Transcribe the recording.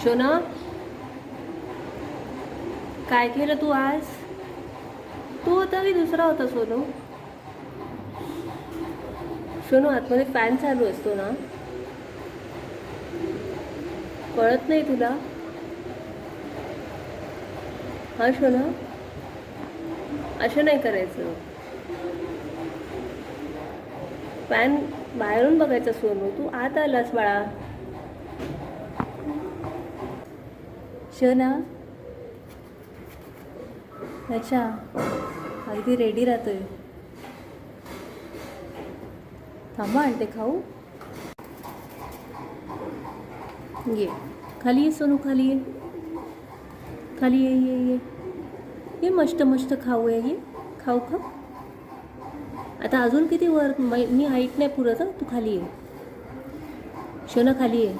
शोना, काय केलं तू आज? तू होता की दुसरा होता सोनू? शोनू, आतमध्ये फॅन चालू असतो ना, कळत नाही तुला? हा शोना, असं नाही करायचं. फॅन बाहेरून बघायचा सोनू, तू आत आलास बाळा. शोना, अच्छा, अगदी रेडी राहतोय. थांबा आणते खाऊ. ये खाली ये सोनू, खाली ये, खाली ये. ये मस्त मस्त खाऊया, ये खाऊ खा. आता अजून किती वर, मी हाईट नाही पुरत. तू खाली ये शोना, खाली ये.